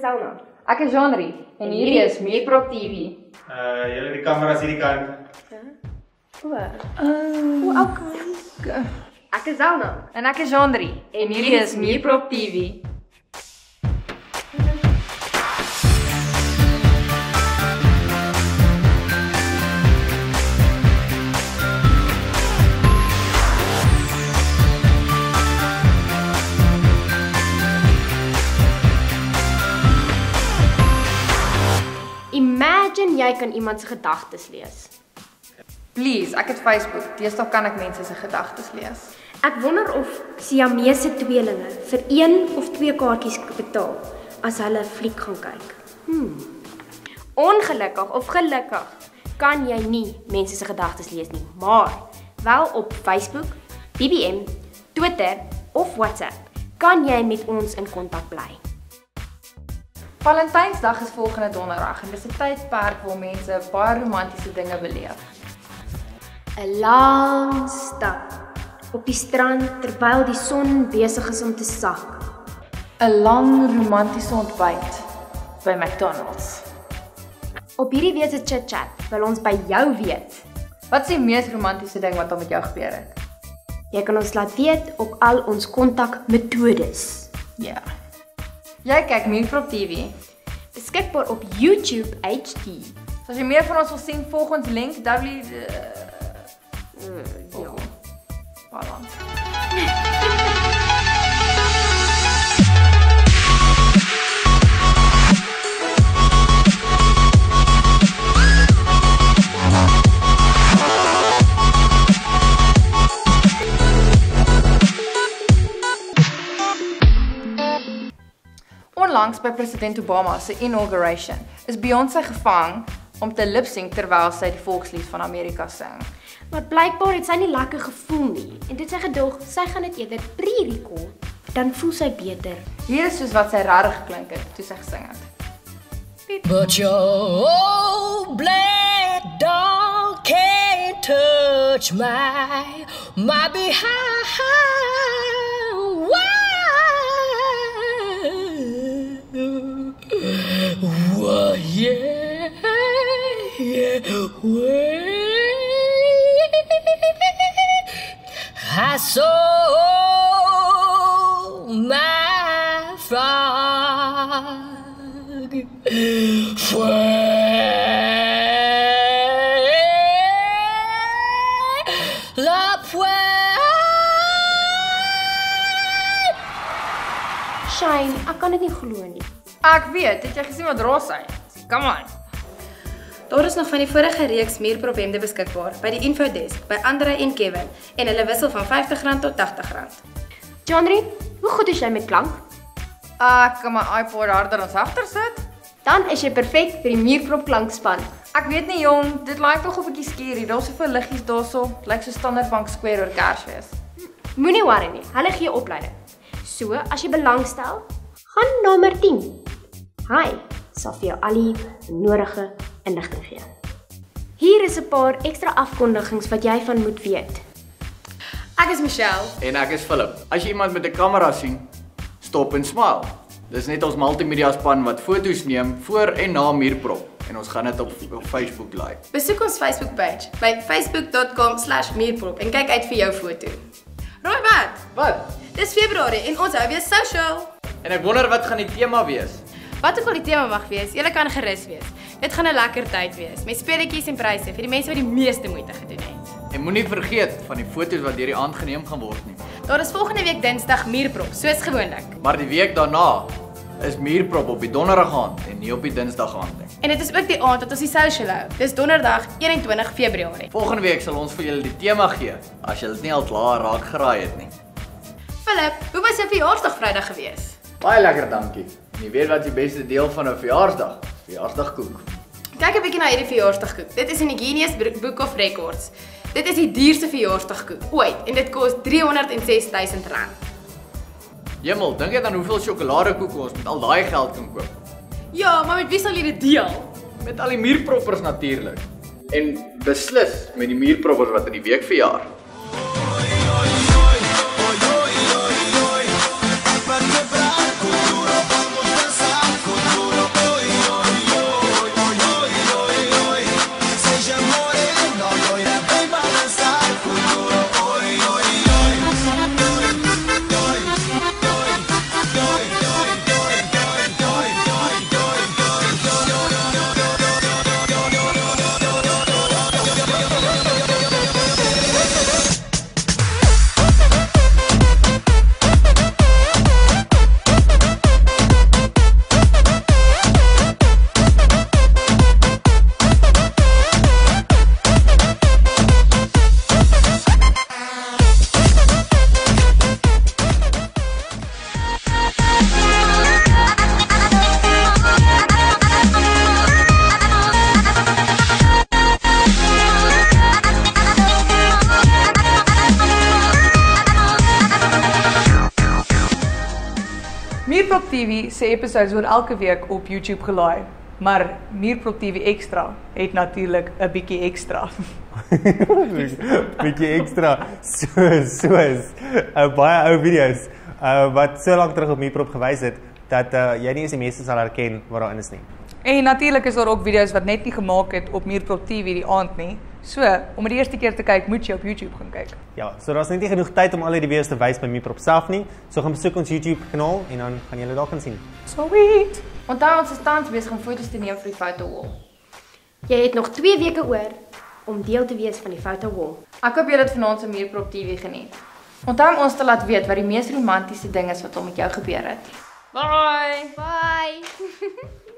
is Elna. Ek is Jean-Rie en hierdie is Muurprop TV. Julle die kameras hierdie kant. Okay. Ek is Elna. En ek is Jean-Rie en hierdie is Muurprop TV. Imagine jy kan iemand se gedagtes lees. Please, ek het Facebook. Deesdae kan ek mense se gedagtes lees. Ek wonder of Siamese tweelinge vir 1 of 2 kaartjies betaal as hulle 'n fliek gaan kyk. Ongelukkig of gelukkig kan jy nie mense se gedagtes lees nie, maar wel op Facebook, BBM, Twitter of WhatsApp kan jy met ons in kontak bly. Valentynsdag is volgende donderdag en dis 'n tydperk waar mense baie romantiese dinge beleef. 'n Lang stap op die strand terwyl die son besig is om te sak. 'n Lang romantiese ontbyt by McDonald's. Op hierdie week se chit-chat wil ons by jou weet. Wat is die mees romantiese ding wat al met jou gebeur het? Jy kan ons laat weet op al ons kontakmetodes. Ja. Jy kyk Muurprop TV. Beskikbaar op YouTube HD. As jy meer van ons wil sien, volg ons link Ja. Balans. Onlangs by president Obama se inauguration is Beyoncé gevang om te lip-sync terwyl sy die volkslied van Amerika sing. Maar blykbaar het sy nie lekker gevoel nie en dit sy gedog, sy gaan dit eerder pre-record, dan voel sy beter. Hier is soos wat sy regtig geklink het toe sy gesing het. But your old black dog can't touch my behind. Whoa, yeah, well, I saw my frog Shine, ek kan dit nie glo nie. Ek weet, het jy gesien wat Ross sê? Come on. Daar is nog van die vorige reeks Muurprop hemde beskikbaar by die infodesk by Andre en Kevin en hulle wissel van R50 tot R80. Jean-Rie, hoe goed is jy met klank? Ek kan my iPod harder as agter sit. Dan is jy perfek vir die Muurprop klankspan. Ek weet nie jong, dit lyk tog 'n bietjie skerry. Daar's soveel liggies daarso. Dit lyk so Standardbank Square oor Kersfees. Moenie worry nie, hulle gee opleiding. So, as jy belangstel, gaan nommer 10. Hy sal vir jou al die nodige inligting gee. Hier is 'n paar ekstra afkondigings wat jy van moet weet. Ek is Michelle. En ek is Philip. As jy iemand met 'n kamera sien, stop en smile. Dis net ons multimedia span wat foto's neem voor en na Muurprop en ons gaan dit op Facebook live. Besoek ons Facebook page by facebook.com/muurprop en kyk uit vir jou foto. Roy, Wat? Dis Februarie en ons hou weer social. En ek wonder wat gaan die tema wees? Wat ook al die tema mag wees, julle kan gerus wees. Dit gaan 'n lekker tyd wees met speletjies en pryse vir die mense wat die meeste moeite gedoen het. En moenie vergeet van die foto's wat deur die aand geneem gaan word nie. Daar is volgende week Dinsdag Muurprop, soos gewoonlik. Maar die week daarna is Muurprop op die donderdag aand en nie op die dinsdag aand nie. En dit is ook die aand dat ons die social hou. Dis donderdag 21 Februarie. Volgende week sal ons vir julle die tema gee as julle dit nie al klaar raak geraai het nie. Philip, hoe was jou verjaarsdag Vrydag gewees? Baie lekker, dankie. En jy weet wat die beste deel van 'n verjaarsdag? Verjaarsdagkoek. Kyk 'n bietjie na hierdie verjaarsdagkoek. Dit is in die Guinness Book of Records. Dit is die duurste verjaarsdagkoek ooit en dit kos R306 000. Jemmel, dink jy dan hoeveel sjokoladekoeke ons met al daai geld kan koop? Ja, maar met wie sal jy dit deel? Met al die muurproppers natuurlik. En beslis met die muurproppers wat in die week verjaar. Parte para el futuro, vamos a pensar con TV se episodes word elke week op YouTube gelaai, maar Muurprop TV Extra het natuurlik 'n bietjie ekstra. Bietjie ekstra soos baie ou video's wat so lank terug op Muurprop gewys het dat jy nie eens die meeste sal herken wat daarin is nie. En natuurlik is daar ook video's wat net nie gemaak het op Muurprop TV die aand nie. So, om die eerste keer te kyk, moet jy op YouTube gaan kyk. Ja, so daar's net nie genoeg tyd om al die video's te wys by Muurprop self nie. So gaan besoek ons YouTube kanaal en dan gaan julle daar kan sien. Sweet. Onthou ons is tans besig om foto's te neem vir die foto wall. Jy het nog 2 weke oor om deel te wees van die foto wall. Ek hoop julle het vanaand se Muurprop TV geniet. Onthou om ons te laat weet wat die mees romantiese ding is wat al met jou gebeur het. Bye. Bye.